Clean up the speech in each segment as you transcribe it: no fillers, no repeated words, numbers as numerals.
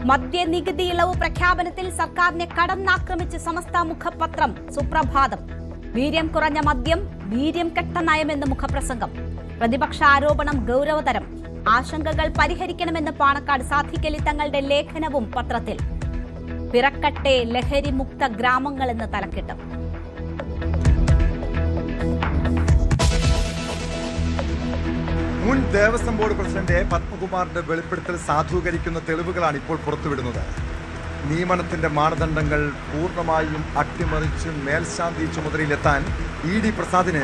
മദ്യനികുതി ഇളവ് പ്രഖ്യാപനത്തിൽ സർക്കാരിനെ കടന്നാക്രമിച്ച് സമസ്ത മുഖപത്രം സുപ്രഭാതം. വീര്യം കുറഞ്ഞ മദ്യം, വീര്യം കെട്ട നയമെന്ന് മുഖപ്രസംഗം. പ്രതിപക്ഷ ആരോപണം ഗൌരവതരം. ആശങ്കകൾ പരിഹരിക്കണമെന്ന് പാണക്കാട് സാധിക്കലി തങ്ങളുടെ ലേഖനവും പത്രത്തിൽ. പിറക്കട്ടെ ലഹരി മുക്ത ഗ്രാമങ്ങളെന്ന് തലക്കെട്ട്. മുൻ ദേവസ്വം ബോർഡ് പ്രസിഡന്റ് പത്മകുമാറിന്റെ വെളിപ്പെടുത്തൽ സാധൂകരിക്കുന്ന തെളിവുകളാണ് ഇപ്പോൾ പുറത്തുവിടുന്നത്. നിയമനത്തിന്റെ മാനദണ്ഡങ്ങൾ പൂർണ്ണമായും അട്ടിമറിച്ച് മേൽശാന്തി ചുമതലയിലെത്താൻ ED പ്രസാദിന്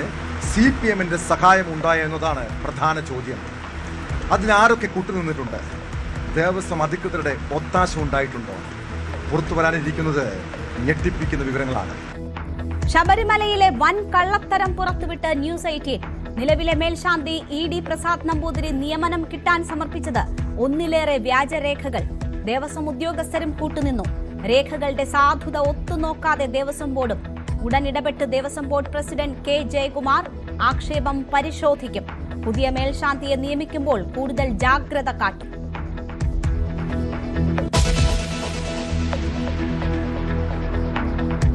CPMന്റെ സഹായം ഉണ്ടായോ എന്നതാണ് പ്രധാന ചോദ്യം. അതിനാരൊക്കെ കൂട്ടുനിന്നിട്ടുണ്ട്? ദേവസ്വം അധികൃതരുടെ ഒത്താശ ഉണ്ടായിട്ടുണ്ടോ? പുറത്തു വരാനിരിക്കുന്നത് ഞെട്ടിപ്പിക്കുന്ന വിവരങ്ങളാണ്. ശബരിമലയിലെ വൻ കള്ളത്തരം പുറത്തുവിട്ട് ന്യൂസ് 18. നിലവിലെ മേൽശാന്തി ED പ്രസാദ് നമ്പൂതിരി നിയമനം കിട്ടാൻ സമർപ്പിച്ചത് ഒന്നിലേറെ വ്യാജരേഖകൾ. ദേവസ്വം ഉദ്യോഗസ്ഥരും കൂട്ടുനിന്നു. രേഖകളുടെ സാധുത ഒത്തുനോക്കാതെ ദേവസ്വം ബോർഡും. ഉടൻ ഇടപെട്ട് Devaswom board president K. Jayakumar ആക്ഷേപം പരിശോധിക്കും. പുതിയ മേൽശാന്തിയെ നിയമിക്കുമ്പോൾ കൂടുതൽ ജാഗ്രത കാട്ടും.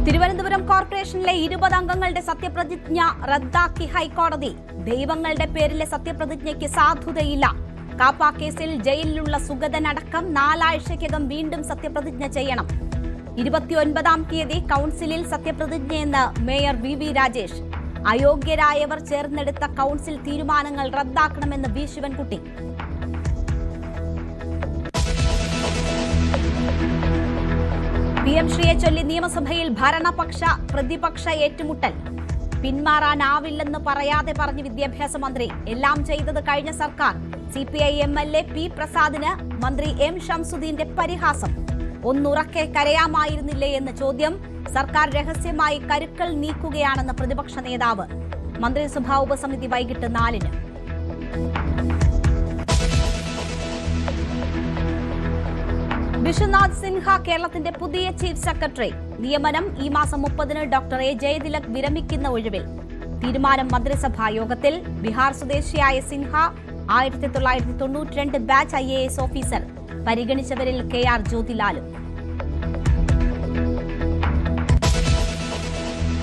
തിരുവനന്തപുരം കോർപ്പറേഷനിലെ 20 അംഗങ്ങളുടെ സത്യപ്രതിജ്ഞ റദ്ദാക്കി ഹൈക്കോടതി. ദൈവങ്ങളുടെ പേരിലെ സത്യപ്രതിജ്ഞയ്ക്ക് സാധുതയില്ല. കാപ്പ കേസിൽ ജയിലിലുള്ള സുഗതനടക്കം 4 ആഴ്ചയ്ക്കകം വീണ്ടും സത്യപ്രതിജ്ഞ ചെയ്യണം. 29-ാം തീയതി കൌൺസിലിൽ സത്യപ്രതിജ്ഞയെന്ന് മേയർ VV രാജേഷ്. അയോഗ്യരായവർ ചേർന്നെടുത്ത കൌൺസിൽ തീരുമാനങ്ങൾ റദ്ദാക്കണമെന്ന് V. ശിവൻകുട്ടി. PM ശ്രീയെ ചൊല്ലി നിയമസഭയിൽ ഭരണപക്ഷ പ്രതിപക്ഷ ഏറ്റുമുട്ടൽ. പിന്മാറാനാവില്ലെന്ന് പറയാതെ പറഞ്ഞു വിദ്യാഭ്യാസ മന്ത്രി. എല്ലാം ചെയ്തത് കഴിഞ്ഞ സർക്കാർ. CPI MLA P. പ്രസാദിന് മന്ത്രി M. ഷംസുദ്ദീന്റെ പരിഹാസം. ഒന്നുറക്കെ കരയാമായിരുന്നില്ലേ എന്ന ചോദ്യം. സർക്കാർ രഹസ്യമായി കരുക്കൾ നീക്കുകയാണെന്ന് പ്രതിപക്ഷ നേതാവ്. മന്ത്രിസഭാ ഉപസമിതി വൈകിട്ട് 4-ന്. വിശ്വനാഥ് സിൻഹ കേരളത്തിന്റെ പുതിയ ചീഫ് സെക്രട്ടറി. നിയമനം ഈ മാസം 30-ന് ഡോക്ടർ A. ജയതിലക് വിരമിക്കുന്ന ഒഴിവിൽ. തീരുമാനം മന്ത്രിസഭാ യോഗത്തിൽ. ബീഹാർ സ്വദേശിയായ സിൻഹ 1992 ബാച്ച് IAS ഓഫീസർ. പരിഗണിച്ചവരിൽ KR ജ്യോതിലാലും.